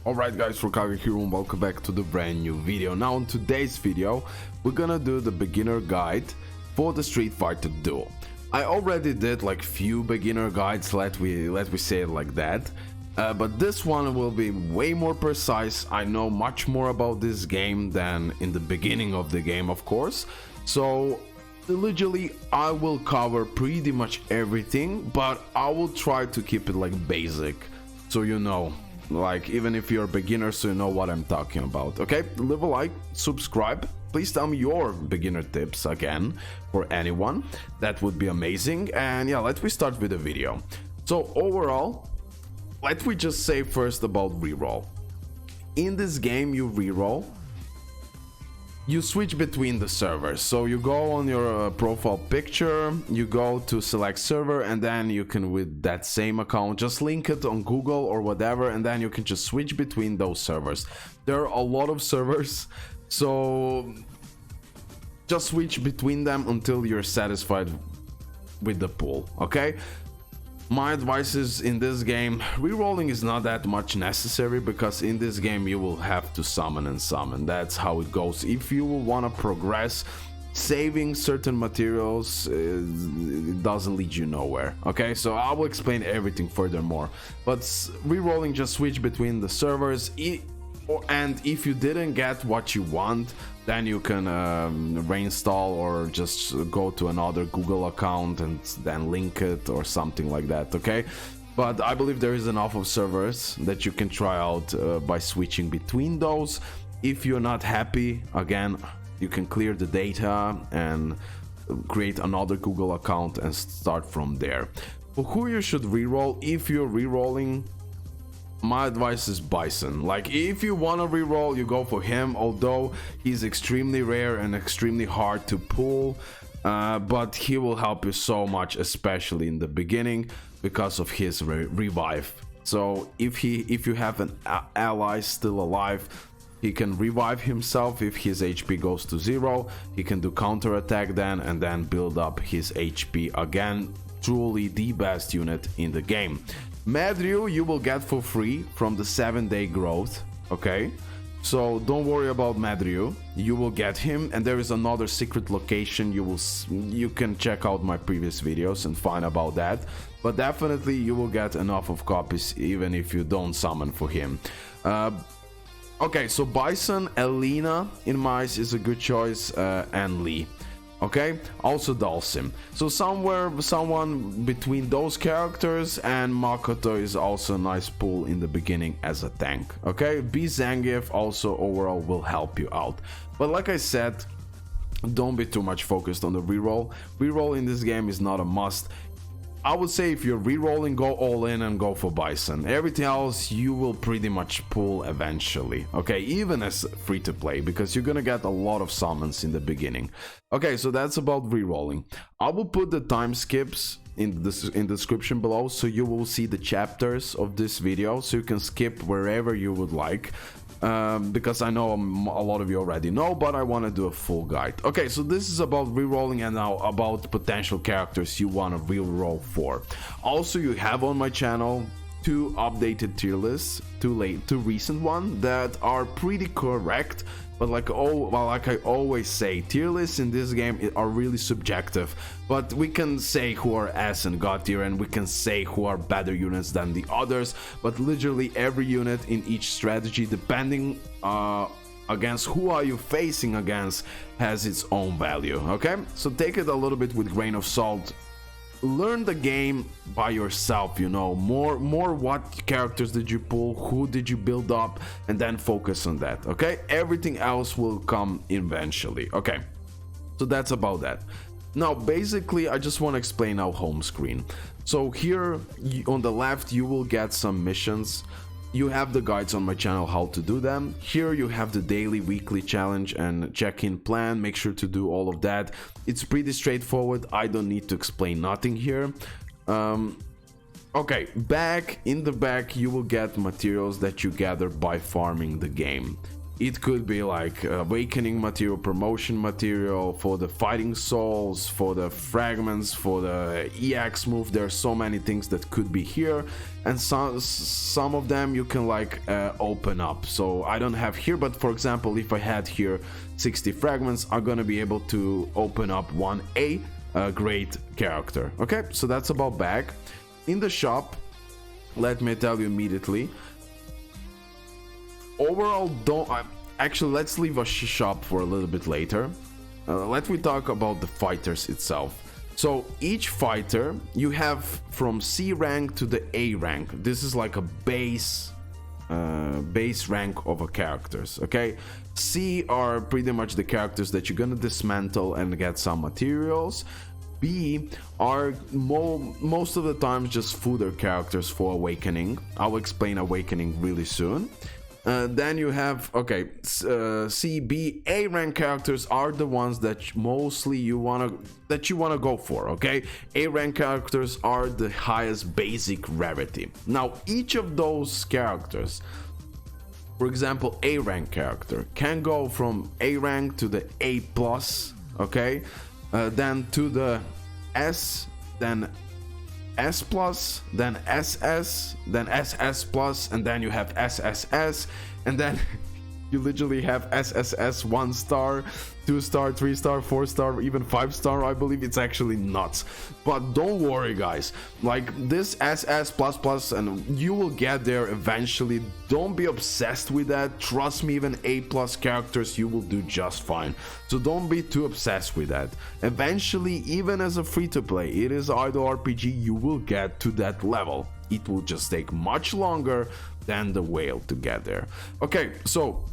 Alright guys, RoKage here and welcome back to the brand new video. Now in today's video, we're gonna do the beginner guide for the Street Fighter Duel. I already did like few beginner guides, let we say it like that. But this one will be way more precise. I know much more about this game than in the beginning of the game, of course. So literally I will cover pretty much everything, but I will try to keep it like basic, so you know. Like, even if you're a beginner, so you know what I'm talking about. Okay, leave a like, subscribe. Please tell me your beginner tips again for anyone. That would be amazing. And yeah, let me start with the video. So overall, let me just say first about reroll. In this game, you reroll. You switch between the servers, so you go on your profile picture, you go to select server, and then you can, with that same account, just link it on Google or whatever, and then you can just switch between those servers. There are a lot of servers, so just switch between them until you're satisfied with the pool. Okay, my advice is, in this game, rerolling is not that much necessary, because in this game you will have to summon and summon. That's how it goes. If you want to progress, saving certain materials it doesn't lead you nowhere. Okay, so I will explain everything furthermore. But rerolling, just switch between the servers, and if you didn't get what you want, then you can reinstall or just go to another Google account and then link it or something like that. Okay, but I believe there is enough of servers that you can try out by switching between those. If you're not happy, again, you can clear the data and create another Google account and start from there. For who you should reroll, if you're rerolling, my advice is Bison. Like, if you want to reroll, you go for him, although he's extremely rare and extremely hard to pull, but he will help you so much, especially in the beginning, because of his revive. So if you have an ally still alive, he can revive himself. If his HP goes to 0, he can do counter attack then, and then build up his HP again. Truly the best unit in the game. Madryu you will get for free from the 7-day growth. Okay, so don't worry about Madryu, you will get him, and there is another secret location. You can check out my previous videos and find about that, but definitely you will get enough of copies even if you don't summon for him. Okay, so Bison, Elena in my eyes is a good choice, and Lee. Okay, also Dhalsim. So someone between those characters, and Makoto is also a nice pull in the beginning as a tank. Okay, B Zangief also overall will help you out. But like I said, don't be too much focused on the reroll. Reroll in this game is not a must. I would say if you're rerolling, go all in and go for Bison. Everything else you will pretty much pull eventually. Okay, even as free to play, because you're gonna get a lot of summons in the beginning. Okay, so that's about rerolling. I will put the time skips in the description below, so you will see the chapters of this video, so you can skip wherever you would like. Because I know a lot of you already know, but I want to do a full guide. Okay, so this is about rerolling, and now about potential characters you want to reroll for. Also, you have on my channel 2 updated tier lists, 2 recent ones that are pretty correct. But like I always say, tier lists in this game are really subjective. But we can say who are S and God tier, and we can say who are better units than the others. But literally every unit in each strategy, depending against who are you facing against, has its own value. Okay, so take it a little bit with grain of salt. Learn the game by yourself, you know, more what characters did you pull, who did you build up, and then focus on that. Okay, everything else will come eventually. Okay, so that's about that. Now basically I just want to explain our home screen. So here on the left you will get some missions. You have the guides on my channel how to do them. Here you have the daily, weekly challenge and check-in plan. Make sure to do all of that. It's pretty straightforward. I don't need to explain nothing here. Okay, in the back you will get materials that you gather by farming the game. It could be like awakening material, promotion material, for the fighting souls, for the fragments, for the EX move. There's so many things that could be here, and some of them you can like open up. So I don't have here, but for example, if I had here 60 fragments, I'm gonna be able to open up one great character. Okay, so that's about back. In the shop, let me tell you immediately, overall, actually, let's leave a shop for a little bit later. Let me talk about the fighters itself. So each fighter, you have from C rank to the A rank. This is like a base rank of a characters. Okay, C are pretty much the characters that you're gonna dismantle and get some materials. B are most of the times just fodder characters for awakening. I'll explain awakening really soon. Then you have, okay, C, B, A rank characters are the ones that mostly you wanna go for. Okay, A rank characters are the highest basic rarity. Now each of those characters, for example, A rank character can go from A rank to the A plus, okay, then to the S, then S plus, then SS, then SS plus, and then you have SSS, and then you literally have SSS 1 star, 2 star, 3 star, 4 star, even 5 star. I believe it's actually nuts. But don't worry, guys, like this SS plus plus, and you will get there eventually. Don't be obsessed with that. Trust me, even A plus characters you will do just fine, so don't be too obsessed with that. Eventually, even as a free-to-play, it is idle RPG, you will get to that level. It will just take much longer than the whale to get there. Okay, so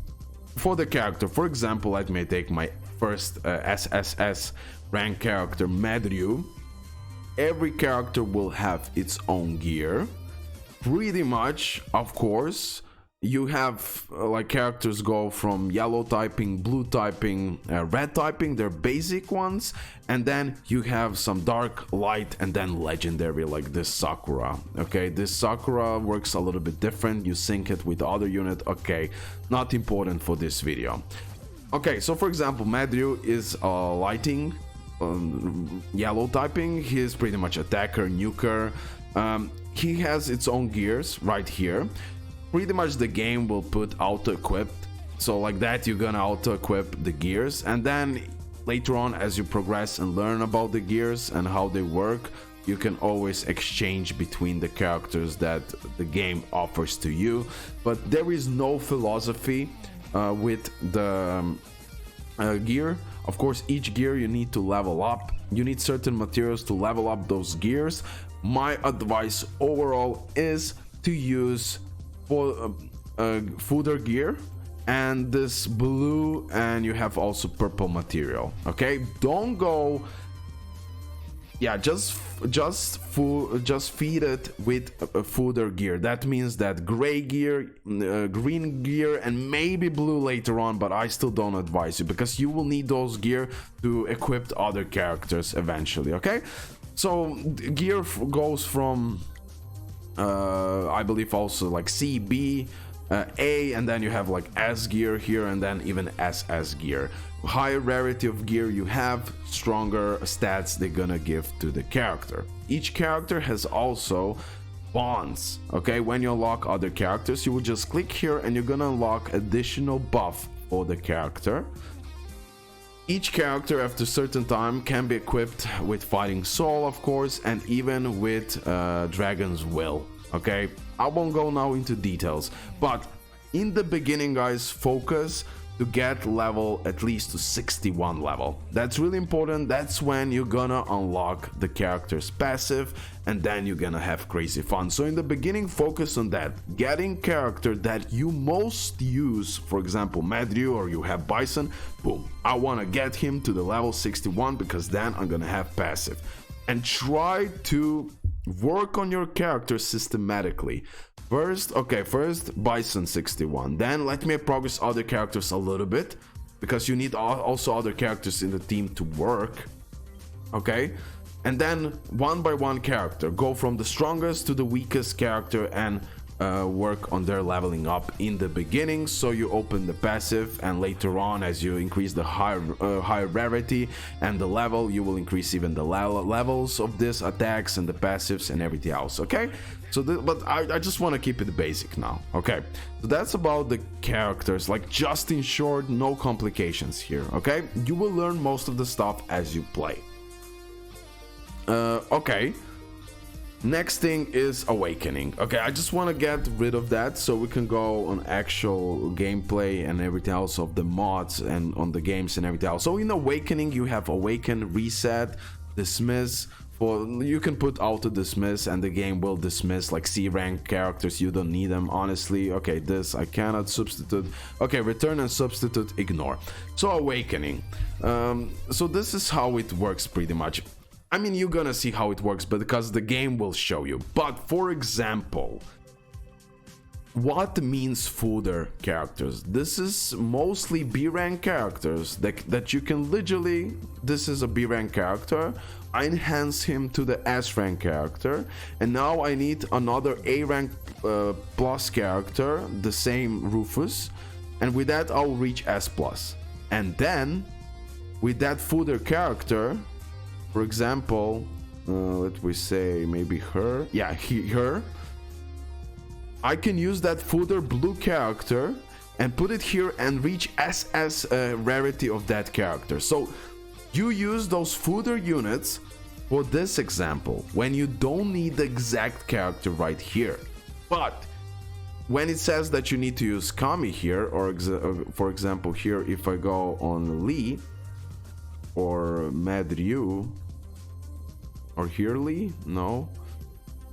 for the character, for example, let me take my first SSS rank character, Madryu. Every character will have its own gear, pretty much. Of course, you have like characters go from yellow typing, blue typing, red typing, they're basic ones, and then you have some dark, light, and then legendary, like this Sakura. Okay, this Sakura works a little bit different. You sync it with the other unit. Okay, not important for this video. Okay, so for example, Madryu is lighting, yellow typing. He is pretty much attacker, nuker. He has its own gears right here. Pretty much the game will put auto-equipped, so like that you're gonna auto-equip the gears, and then later on, as you progress and learn about the gears and how they work, you can always exchange between the characters that the game offers to you. But there is no philosophy with the gear. Of course, each gear you need to level up. You need certain materials to level up those gears. My advice overall is to use for fodder gear and this blue, and you have also purple material. Okay, don't go, yeah, just feed it with fodder gear. That means that gray gear, green gear, and maybe blue later on, but I still don't advise you, because you will need those gear to equip other characters eventually. Okay, so gear goes from I believe also like C, B, A, and then you have like S gear here, and then even SS gear. Higher rarity of gear you have, stronger stats they're gonna give to the character. Each character has also bonds. Okay, when you unlock other characters, you will just click here and you're gonna unlock additional buff for the character. Each character after a certain time can be equipped with Fighting Soul, of course, and even with Dragon's Will. Okay, I won't go now into details, but in the beginning, guys, focus to get level at least to 61 level. That's really important. That's when you're gonna unlock the character's passive, and then you're gonna have crazy fun. So in the beginning, focus on that, getting character that you most use. For example, Madryu, or you have Bison. Boom, I want to get him to the level 61 because then I'm gonna have passive. And try to work on your character systematically. First Bison 61, then let me progress other characters a little bit, because you need also other characters in the team to work. Okay, and then one by one character, go from the strongest to the weakest character and work on their leveling up in the beginning. So you open the passive, and later on, as you increase the high rarity and the level, you will increase even the levels of these attacks and the passives and everything else. Okay, so but I just want to keep it basic now. Okay, so that's about the characters, like just in short, no complications here. Okay, you will learn most of the stuff as you play. Okay, next thing is awakening. Okay, I just want to get rid of that so we can go on actual gameplay and everything else of the mods and on the games and everything else. So in awakening, you have awaken, reset, dismiss. You can put auto dismiss and the game will dismiss like C rank characters. You don't need them, honestly. Okay, this I cannot substitute. Okay, return and substitute, ignore. So awakening, so this is how it works pretty much. I mean, you're gonna see how it works, but because the game will show you. But for example, what means fooder characters? This is mostly B rank characters that you can literally, this is a B rank character, I enhance him to the S rank character, and now I need another A rank plus character, the same Rufus, and with that I'll reach S plus. And then with that fooder character, for example, let me say maybe her, yeah, her, I can use that fooder blue character and put it here and reach SS rarity of that character. So you use those fooder units for this example when you don't need the exact character right here. But when it says that you need to use Kami here, or for example here, if I go on Lee or Madryu, or here Lee, no,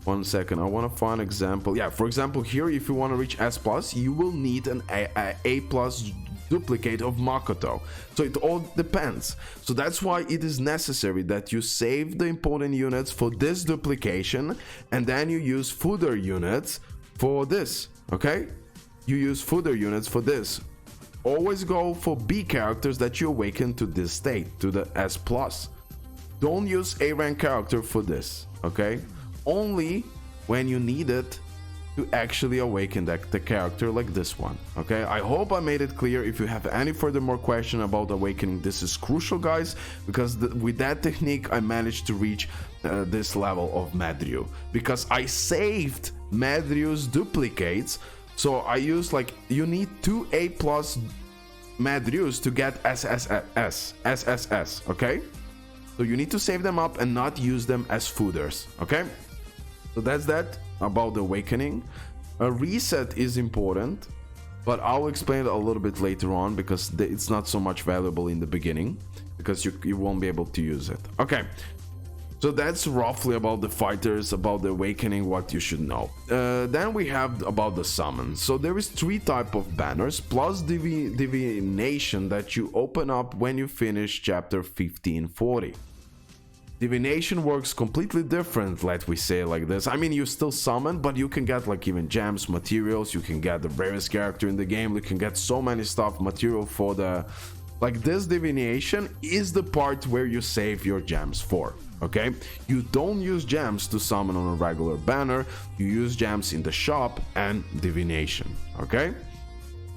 1 second, I want to find an example. Yeah, for example here, if you want to reach S plus, you will need an A plus duplicate of Makoto. So it all depends. So that's why it is necessary that you save the important units for this duplication, and then you use fooder units for this. Okay, you use fooder units for this. Always go for B characters that you awaken to this state, to the S plus. Don't use A rank character for this, okay? Only when you need it to actually awaken the character like this one, okay? I hope I made it clear. If you have any furthermore question about awakening, this is crucial, guys, because with that technique I managed to reach this level of Madryu, because I saved Madryu's duplicates. So I used, like, you need 2 A plus Madryus to get SSS, okay? So you need to save them up and not use them as fooders, okay? So that's that about the awakening. A reset is important, but I'll explain it a little bit later on, because it's not so much valuable in the beginning, because you won't be able to use it. Okay, so that's roughly about the fighters, about the awakening, what you should know. Then we have about the summons. So there is 3 types of banners, plus divination that you open up when you finish chapter 1540. Divination works completely different, let we say like this. I mean, you still summon, but you can get like even gems, materials, you can get the rarest character in the game, you can get so many stuff, material for the... Like, this divination is the part where you save your gems for, okay? You don't use gems to summon on a regular banner, you use gems in the shop and divination, okay?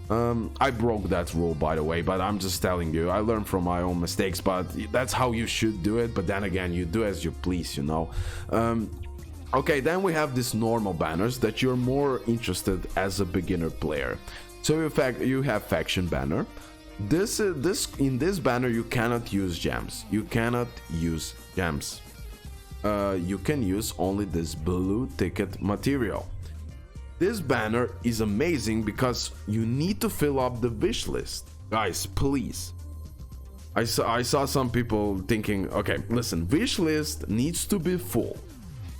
I broke that rule, by the way, but I'm just telling you, I learned from my own mistakes, but that's how you should do it. But then again, you do as you please, you know. Okay, then we have these normal banners that you're more interested as a beginner player. So in fact, you have faction banner. In this banner you cannot use gems. You cannot use gems. You can use only this blue ticket material. This banner is amazing because you need to fill up the wish list. Guys, please. I saw some people thinking, okay, listen, wish list needs to be full.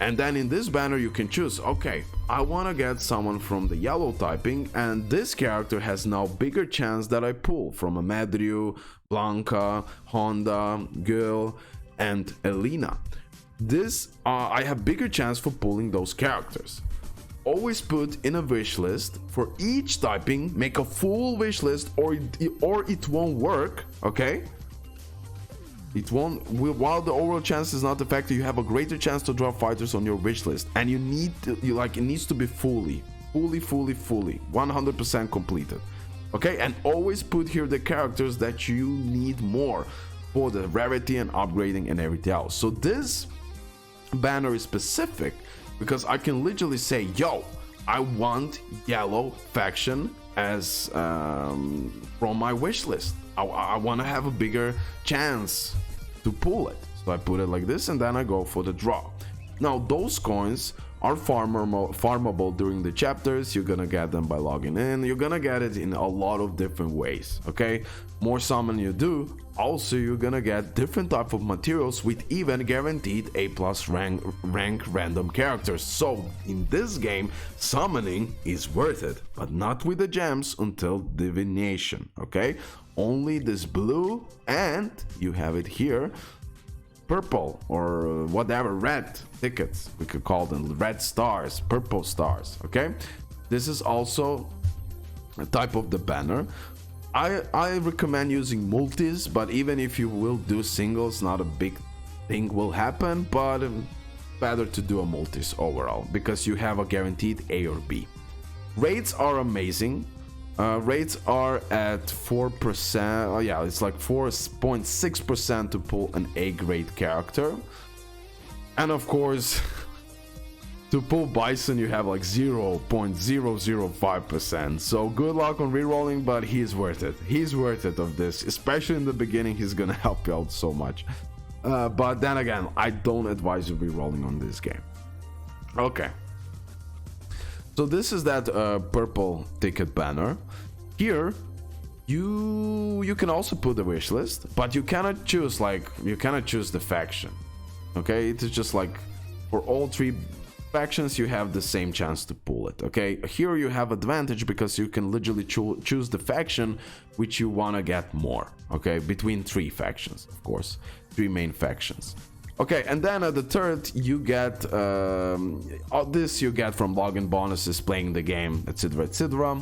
And then in this banner you can choose, okay, I want to get someone from the yellow typing, and this character has now bigger chance that I pull from a Madryu, Blanca, Honda, Girl, and Elena. I have bigger chance for pulling those characters. Always put in a wish list for each typing, make a full wish list, or it won't work, okay? It won't. While the overall chance is not affected, you have a greater chance to draw fighters on your wish list, and you need to, it needs to be fully fully 100% completed. Okay, and always put here the characters that you need more for the rarity and upgrading and everything else. So this banner is specific because I can literally say, yo, I want yellow faction as from my wish list. I want to have a bigger chance to pull it. So I put it like this, and then I go for the draw. Now those coins are farmable during the chapters. You're gonna get them by logging in. You're gonna get it in a lot of different ways. Okay, more summon you do, also you're gonna get different type of materials with even guaranteed A+ rank random characters. So in this game, summoning is worth it, but not with the gems until divination. Okay, only this blue, and you have it here, purple or whatever, red tickets, we could call them red stars, purple stars. Okay, this is also a type of the banner. I recommend using multis, but even if you will do singles, not a big thing will happen, but better to do a multis overall because you have a guaranteed A or B. Rates are amazing. Rates are at 4%. Oh yeah, it's like 4.6% to pull an A grade character. And of course, to pull Bison, you have like 0.005%. So good luck on rerolling, but he's worth it. He's worth it of this, especially in the beginning. He's gonna help you out so much. But then again, I don't advise you rerolling on this game. Okay. So this is that purple ticket banner. Here, you can also put the wish list, but you cannot choose the faction. Okay, it is just like for all three factions you have the same chance to pull it. Okay, here you have advantage because you can literally choose the faction which you want to get more. Okay, between three factions, of course, three main factions. Okay, and then at the third you get all this you get from login bonuses, playing the game, etc, etc.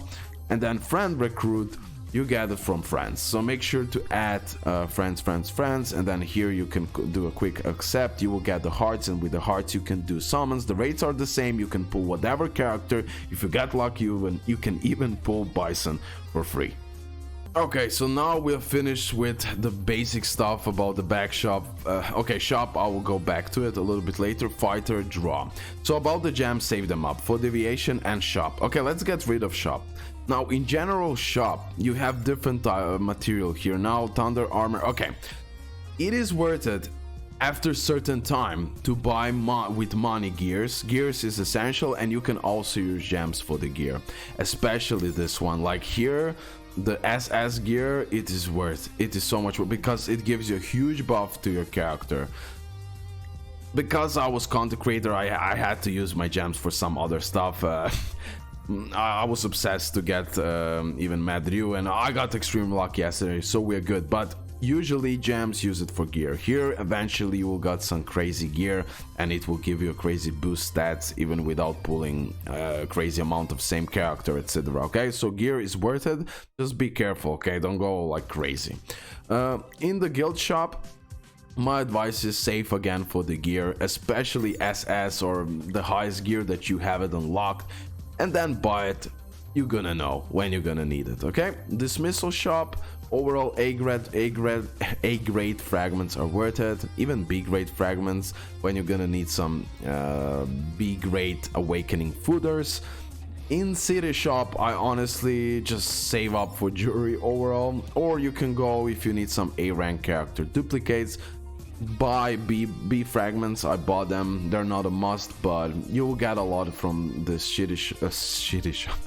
And then friend recruit, you get it from friends. So make sure to add friends, and then here you can do a quick accept. You will get the hearts, and with the hearts you can do summons. The rates are the same. You can pull whatever character. If you get lucky, you can even pull Bison for free. Okay, so now we're finished with the basic stuff about the back shop. Okay, shop, I will go back to it a little bit later. Fighter, draw. So about the gems, save them up for deviation and shop. Okay, let's get rid of shop. Now, in general shop, you have different material here. Now, thunder armor. Okay, it is worth it after certain time to buy with money gears. Gears is essential, and you can also use gems for the gear, especially this one. Like here, the SS gear, it is worth. It is so much worth because it gives you a huge buff to your character. Because I was content creator, I had to use my gems for some other stuff. I was obsessed to get even Mad Ryu, and I got extreme luck yesterday, so we're good. But usually gems use it for gear. Here eventually you will get some crazy gear, and it will give you a crazy boost stats even without pulling a crazy amount of same character, etc. Okay, so gear is worth it, just be careful. Okay, don't go like crazy. In the guild shop, my advice is save again for the gear, especially SS or the highest gear that you have it unlocked, and then buy it. You're gonna know when you're gonna need it. Okay, dismissal shop, overall A grade fragments are worth it, even B grade fragments when you're gonna need some B grade awakening fooders. In city shop, I honestly just save up for jewelry overall, or you can go if you need some A rank character duplicates, buy B fragments. I bought them, they're not a must, but you will get a lot from this shitty shop.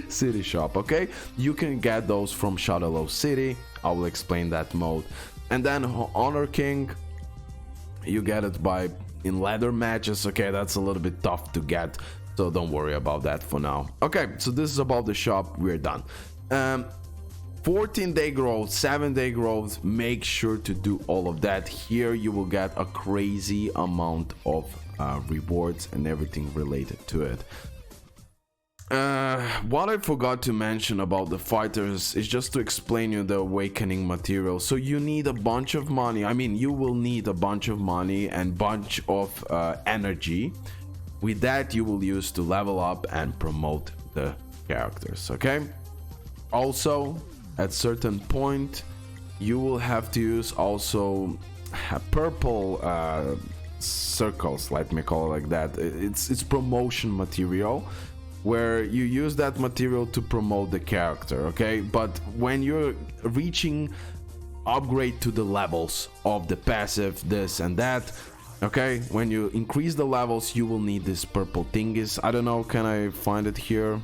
City shop. Okay, you can get those from Shadowlow City. I will explain that mode. And then Honor King, you get it by in ladder matches. Okay, that's a little bit tough to get, so don't worry about that for now. Okay, so this is about the shop. We're done. 14-day growth, 7-day growth, make sure to do all of that. Here you will get a crazy amount of rewards and everything related to it. What I forgot to mention about the fighters is just to explain you the awakening material. So you need a bunch of money. I mean, you will need a bunch of money and bunch of energy. With that, you will use to level up and promote the characters. Okay, also at certain point you will have to use also purple circles, let me call it like that. It's promotion material, where you use that material to promote the character. Okay, but when you're reaching upgrade to the levels of the passive, this and that, okay, when you increase the levels, you will need this purple thingies. I don't know, can I find it here?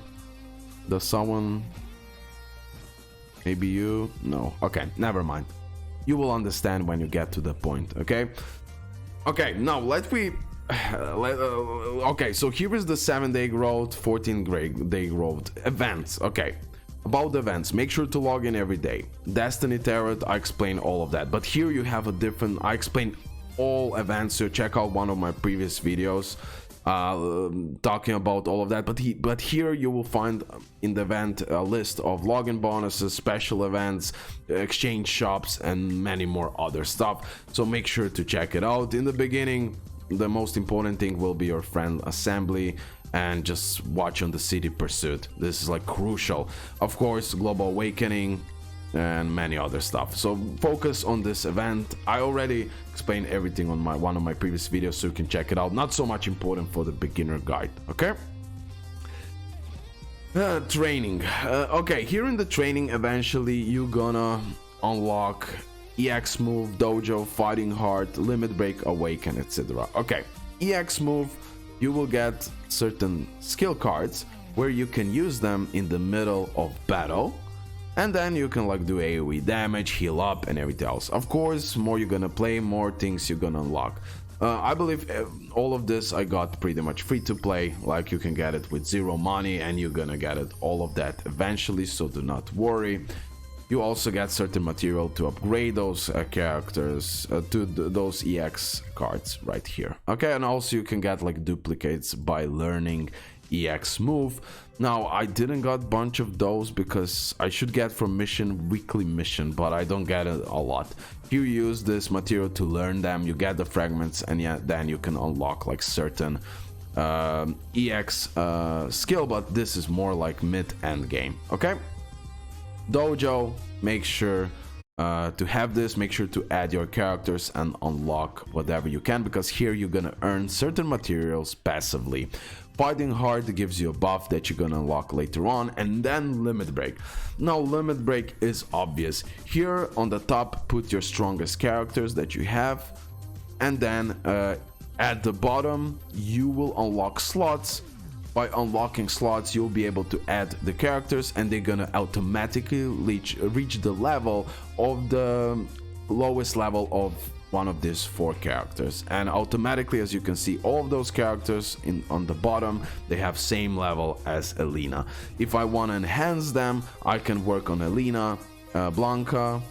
Does someone, maybe you? No, okay, never mind, you will understand when you get to the point. Okay, now okay, so here is the 7-day growth, 14-day growth events. Okay, about the events, make sure to log in every day. Destiny Tarot, I explain all of that, but here you have a different, I explain all events, so check out one of my previous videos talking about all of that. But here you will find in the event a list of login bonuses, special events, exchange shops, and many more other stuff, so make sure to check it out. In the beginning, the most important thing will be your friend assembly and just watch on the city pursuit. This is like crucial. Of course, global awakening and many other stuff, so focus on this event. I already explained everything on one of my previous videos, so you can check it out. Not so much important for the beginner guide. Okay, training. Okay, here in the training, eventually you're gonna unlock EX move, dojo, fighting heart, limit break, awaken, etc. Okay, EX move, you will get certain skill cards where you can use them in the middle of battle, and then you can like do AoE damage, heal up, and everything else. Of course, more you're gonna play, more things you're gonna unlock. I believe all of this I got pretty much free to play, like you can get it with zero money, and you're gonna get it all of that eventually, so do not worry. You also get certain material to upgrade those characters to those EX cards right here. Okay, and also you can get like duplicates by learning EX move. Now I didn't got bunch of those because I should get from weekly mission, but I don't get it a lot. You use this material to learn them, you get the fragments, and yeah, then you can unlock like certain EX skill, but this is more like mid-end game. Okay, dojo, make sure to have this, make sure to add your characters and unlock whatever you can, because here you're gonna earn certain materials passively. Fighting hard gives you a buff that you're gonna unlock later on, and then limit break. Now limit break is obvious. Here on the top, put your strongest characters that you have, and then at the bottom you will unlock slots. By unlocking slots, you'll be able to add the characters, and they're gonna automatically reach the level of the lowest level of one of these 4 characters, and automatically, as you can see, all of those characters on the bottom, they have same level as Elena. If I want to enhance them, I can work on Elena, Blanca,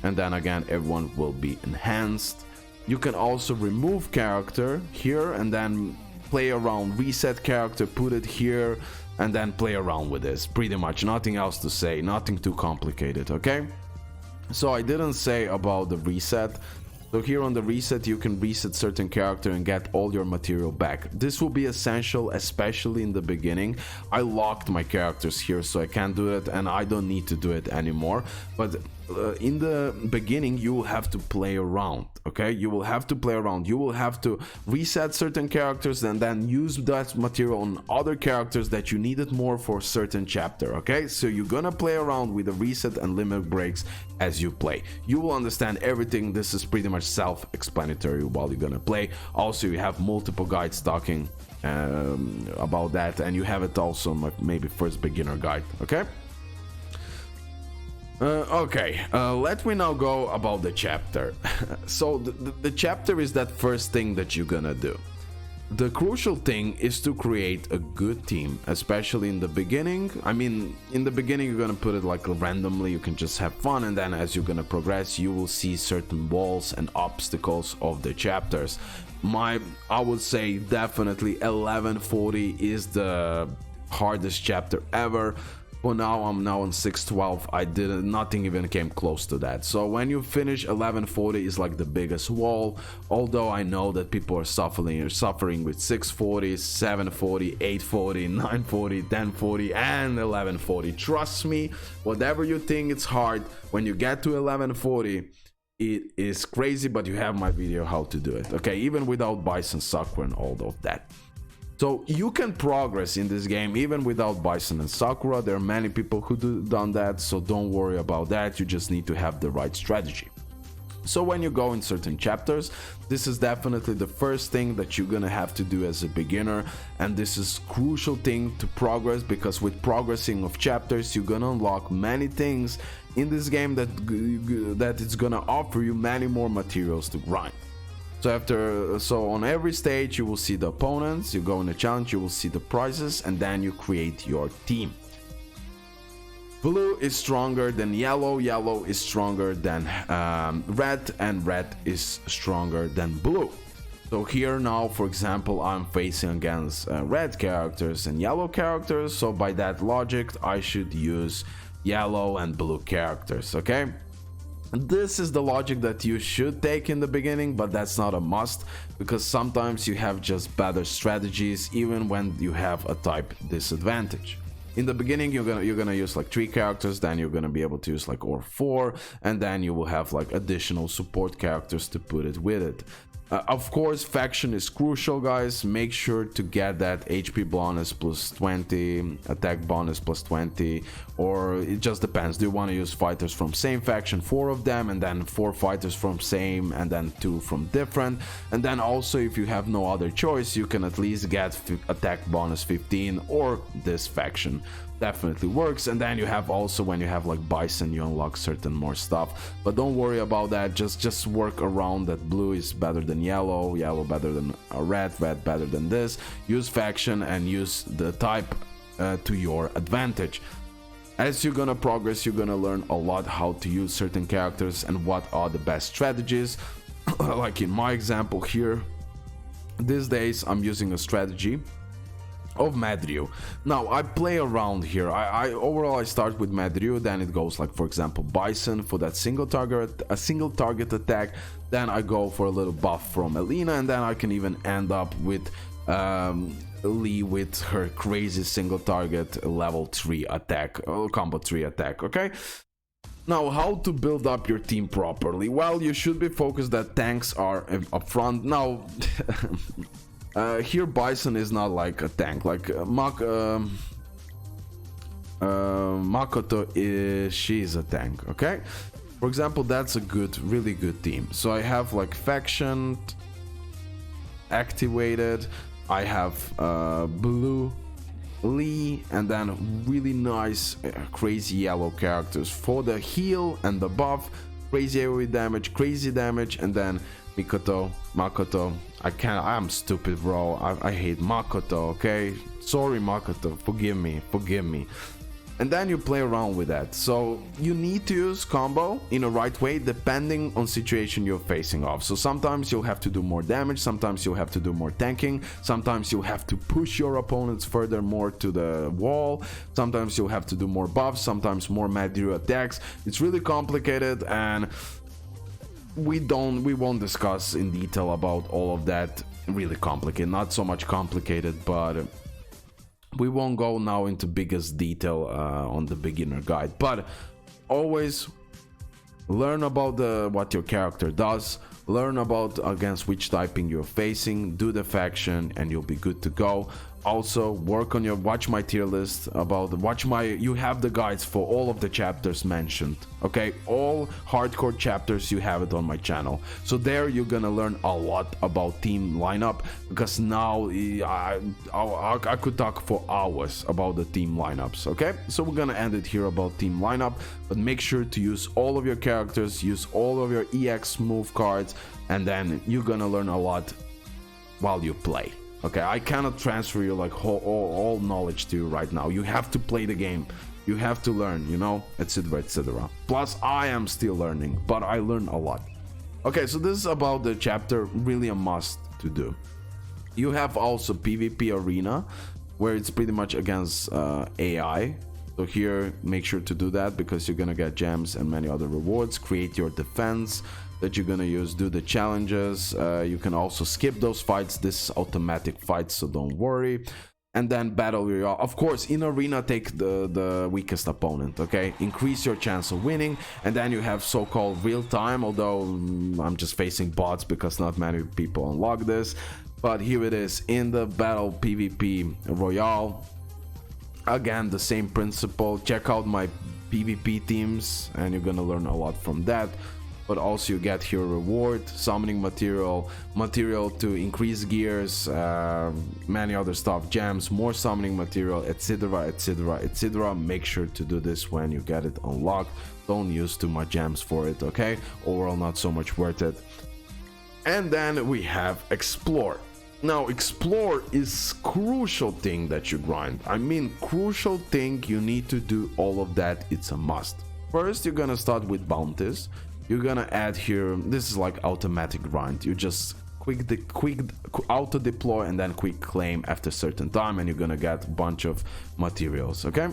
and then again everyone will be enhanced. You can also remove character here and then play around, reset character, put it here, and then play around with this. Pretty much nothing else to say, nothing too complicated. Okay, so I didn't say about the reset. So here on the reset, you can reset certain character and get all your material back. This will be essential, especially in the beginning. I locked my characters here, so I can't do it, and I don't need to do it anymore. But in the beginning, you will have to play around. Okay, you will have to play around. You will have to reset certain characters and then use that material on other characters that you needed more for certain chapter. Okay, so you're gonna play around with the reset and limit breaks as you play. You will understand everything. This is pretty much self-explanatory while you're gonna play. Also, you have multiple guides talking about that, and you have it also on maybe first beginner guide. Okay. Let me now go about the chapter. So the chapter is that first thing that you're gonna do. The crucial thing is to create a good team, especially in the beginning. I mean, in the beginning you're gonna put it like randomly, you can just have fun, and then as you're gonna progress, you will see certain walls and obstacles of the chapters. I would say definitely 1140 is the hardest chapter ever. For now, I'm now on 612. I didn't, nothing even came close to that. So when you finish 1140 is like the biggest wall. Although I know that people are suffering with 640, 740, 840, 940, 1040, and 1140. Trust me, whatever you think it's hard, when you get to 1140, it is crazy, but you have my video how to do it. Okay, even without Bison, Sakura, and all of that. So you can progress in this game even without Bison and Sakura. There are many people who done that, so don't worry about that. You just need to have the right strategy. So when you go in certain chapters, this is definitely the first thing that you're gonna have to do as a beginner, and this is crucial thing to progress, because with progressing of chapters you're gonna unlock many things in this game that it's gonna offer you many more materials to grind. So on every stage you will see the opponents, you go in the challenge, you will see the prizes, and then you create your team. Blue is stronger than yellow, yellow is stronger than red, and red is stronger than blue. So here now, for example, I'm facing against red characters and yellow characters, so by that logic I should use yellow and blue characters, okay? This is the logic that you should take in the beginning, but that's not a must, because sometimes you have just better strategies even when you have a type disadvantage. In the beginning you're gonna use like 3 characters, then you're gonna be able to use like or 4, and then you will have like additional support characters to put it with it. Of course, faction is crucial, guys. Make sure to get that HP bonus plus 20, attack bonus plus 20, or it just depends. Do you want to use fighters from same faction, 4 of them, and then 4 fighters from same, and then 2 from different? And then also, if you have no other choice, you can at least get attack bonus 15 or this faction. Definitely works. And then you have also, when you have like Bison, you unlock certain more stuff, but don't worry about that. Just work around that. Blue is better than yellow, yellow better than red, red better than this. Use faction and use the type to your advantage. As you're gonna progress, you're gonna learn a lot how to use certain characters and what are the best strategies. Like in my example here, these days I'm using a strategy of Madryu. Now I play around here. Overall I start with Madryu, then it goes like, for example, Bison for that single target attack, then I go for a little buff from Elena, and then I can even end up with Lee with her crazy single target level 3 attack, combo 3 attack. Okay, now how to build up your team properly? Well, you should be focused that tanks are up front. Now here Bison is not like a tank, like Makoto she's a tank, okay? For example, that's a really good team. So I have like faction activated, I have blue Lee, and then really nice crazy yellow characters for the heal and the buff, crazy AoE damage, crazy damage, and then Makoto. I'm stupid, bro. I hate Makoto, okay? Sorry, Makoto, forgive me. And then you play around with that. So you need to use combo in a right way depending on situation you're facing off. So sometimes you'll have to do more damage, sometimes you'll have to do more tanking, sometimes you'll have to push your opponents further more to the wall, sometimes you'll have to do more buffs, sometimes more Madryu attacks. It's really complicated, and we won't discuss in detail about all of that. Really complicated, not so much complicated, but we won't go now into biggest detail on the beginner guide. But always learn about what your character does, learn about against which typing you're facing, do the faction, and you'll be good to go. Also work on your watch my tier list, you have the guides for all of the chapters mentioned, okay? All hardcore chapters, you have it on my channel. So there you're gonna learn a lot about team lineup, because now I could talk for hours about the team lineups, okay? So we're gonna end it here about team lineup, but make sure to use all of your characters, use all of your EX move cards, and then you're gonna learn a lot while you play. Okay, I cannot transfer you like all knowledge to you right now. You have to play the game, you have to learn, you know, etc, etc. Plus I am still learning, but I learn a lot. Okay, so this is about the chapter, really a must to do. You have also PvP arena, where it's pretty much against AI, So here, make sure to do that because you're gonna get gems and many other rewards. Create your defense that you're gonna use. Do the challenges. You can also skip those fights. This is automatic fights, so don't worry. And then battle royale. Of course, in arena, take the weakest opponent, okay? Increase your chance of winning. And then you have so-called real time, although I'm just facing bots because not many people unlock this. But here it is in the battle PvP royale. Again, the same principle. Check out my PvP teams and you're gonna learn a lot from that. But also you get here reward, summoning material, material to increase gears, many other stuff, gems, more summoning material, etc, etc, etc. Make sure to do this when you get it unlocked. Don't use too much gems for it, okay? Overall, not so much worth it. And then we have explore. Now, explore is crucial thing that you grind. I mean, crucial thing, you need to do all of that. It's a must. First, you're gonna start with bounties. You're gonna add here, this is like automatic grind. You just quick auto deploy and then quick claim after certain time, and you're gonna get a bunch of materials, okay?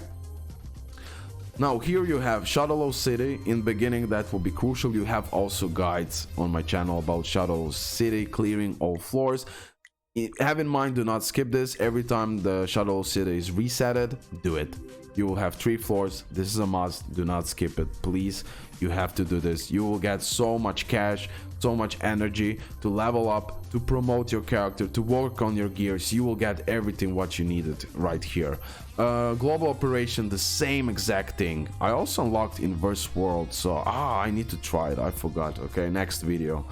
Now here you have Shadowlow City. In beginning, that will be crucial. You have also guides on my channel about Shadowlow City, clearing all floors. Have in mind, do not skip this. Every time the Shadowlow City is resetted, do it. You will have 3 floors. This is a must. Do not skip it, please. You have to do this. You will get so much cash, so much energy to level up, to promote your character, to work on your gears. You will get everything what you needed right here. Global operation, the same exact thing. I also unlocked Inverse World, so I need to try it. I forgot. Okay, next video.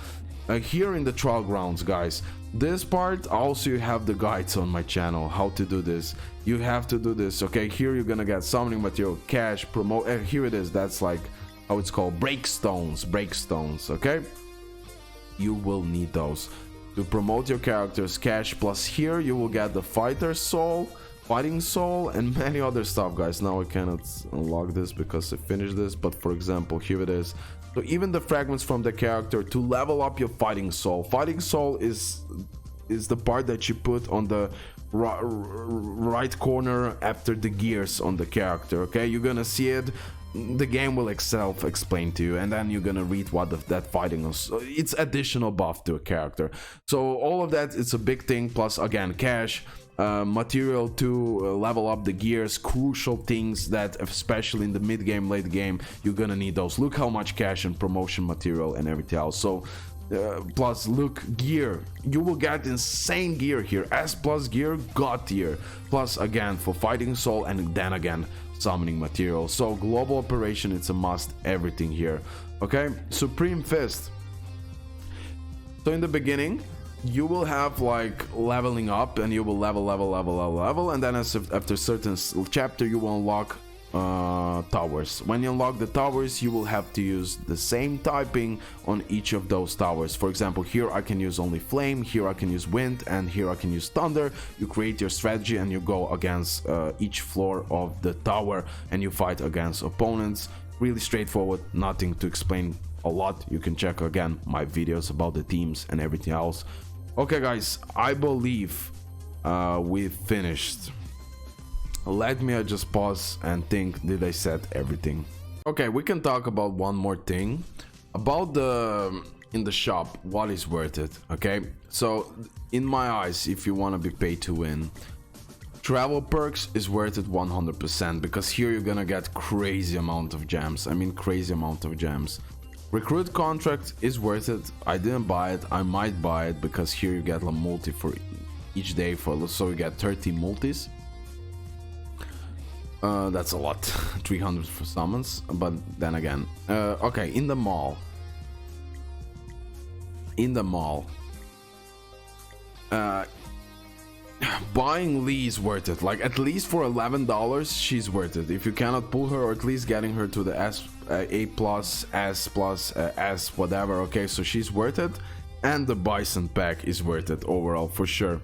Here in the trial grounds, guys, this part also you have the guides on my channel how to do this. You have to do this, okay? Here you're gonna get summoning material, cash, promote. Here it is. That's like how it's called, breakstones, okay? You will need those to promote your characters, cash, plus here you will get the fighter soul, fighting soul, and many other stuff, guys. Now I cannot unlock this because I finished this, but for example, here it is. So even the fragments from the character to level up your fighting soul. Fighting soul is the part that you put on the right corner after the gears on the character, okay? You're gonna see it. The game will explain to you, and then you're gonna read what that fighting is. It's additional buff to a character. So all of that, it's a big thing. Plus again, cash, material to level up the gears, crucial things that especially in the mid game, late game, you're gonna need those. Look how much cash and promotion material and everything else. So plus look, gear, you will get insane gear here. S plus gear, god tier. Plus again for fighting soul, and then again summoning material. So global operation, it's a must. Everything here, okay? Supreme Fist. So in the beginning you will have like leveling up, and you will level, and then after certain chapter you will unlock towers. When you unlock the towers, you will have to use the same typing on each of those towers. For example, here I can use only flame, here I can use wind, and here I can use thunder. You create your strategy and you go against each floor of the tower, and you fight against opponents. Really straightforward, nothing to explain a lot. You can check again my videos about the teams and everything else. Okay guys, I believe we've finished. Let me just pause and think, did I set everything? Okay, we can talk about one more thing about the in the shop, what is worth it, okay? So in my eyes, if you want to be paid to win, travel perks is worth it 100%, because here you're gonna get crazy amount of gems. I mean crazy amount of gems. Recruit contract is worth it. I didn't buy it. I might buy it because here you get a multi for each day, so you get 30 multis. That's a lot. 300 for summons, but then again, okay, in the mall, buying Lee is worth it. Like at least for $11 she's worth it. If you cannot pull her, or at least getting her to the S, A plus, S plus, S whatever, okay, so she's worth it. And the Bison pack is worth it overall for sure,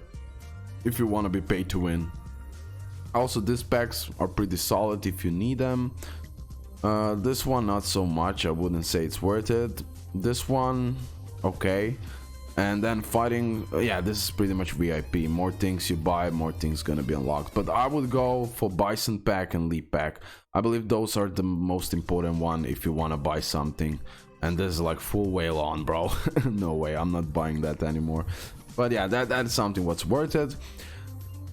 if you want to be paid to win. Also, these packs are pretty solid if you need them. This one not so much, I wouldn't say it's worth it. This one okay. And then fighting, yeah, this is pretty much VIP. More things you buy, more things gonna be unlocked. But I would go for Bison Pack and Leap Pack. I believe those are the most important one if you want to buy something. And this is like full whale on, bro. No way, I'm not buying that anymore. But yeah, that's something what's worth it.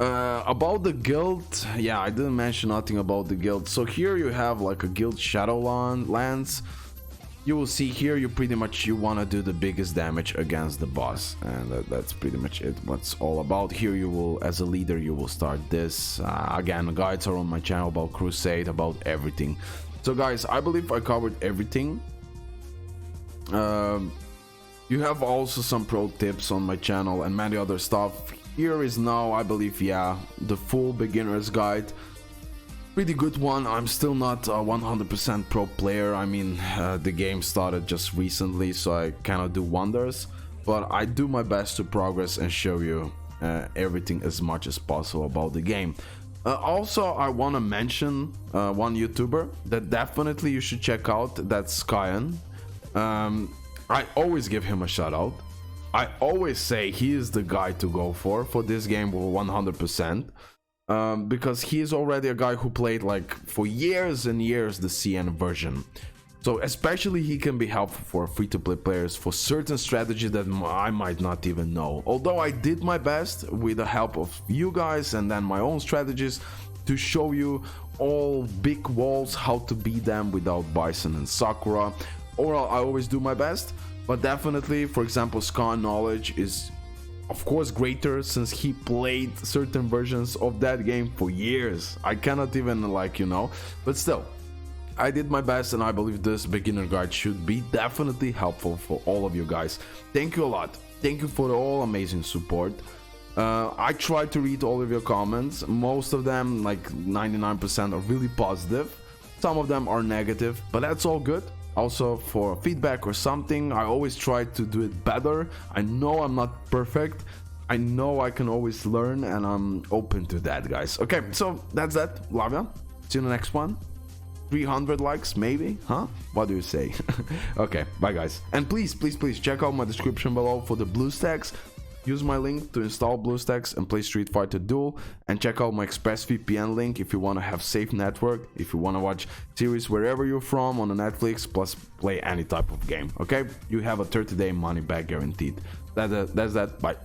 About the guild, yeah, I didn't mention nothing about the guild. So here you have like a guild Shadowlands. You will see here you pretty much you want to do the biggest damage against the boss, and that's pretty much it what's all about. Here you will, as a leader, you will start this. Again, guides are on my channel about Crusade, about everything. So guys, I believe I covered everything. You have also some pro tips on my channel and many other stuff. Here is now, I believe, yeah, the full beginner's guide. Pretty good one. I'm still not a 100% pro player. I mean, the game started just recently, so I cannot do wonders. But I do my best to progress and show you everything as much as possible about the game. Also, I want to mention one YouTuber that definitely you should check out. That's Kyan. I always give him a shout out. I always say he is the guy to go for this game 100%. Because he is already a guy who played like for years and years the CN version. So especially he can be helpful for free-to-play players for certain strategies that I might not even know. Although I did my best with the help of you guys and then my own strategies to show you all big walls, how to beat them without Bison and Sakura. Overall, I always do my best, but definitely, for example, Scar knowledge is of course greater since he played certain versions of that game for years. I cannot even, like, you know, but still, I did my best, and I believe this beginner guide should be definitely helpful for all of you guys. Thank you a lot. Thank you for the all amazing support. I try to read all of your comments. Most of them, like 99%, are really positive. Some of them are negative, but that's all good. Also, for feedback or something, I always try to do it better. I know I'm not perfect. I know I can always learn, and I'm open to that, guys. Okay, so that's that. Love ya. See you in the next one. 300 likes, maybe? Huh? What do you say? Okay, bye, guys. And please, please, please check out my description below for the BlueStacks. Use my link to install BlueStacks and play Street Fighter Duel, and check out my ExpressVPN link if you want to have safe network, if you want to watch series wherever you're from on the Netflix, plus play any type of game. Okay, you have a 30-day money back guaranteed. That's that. Bye.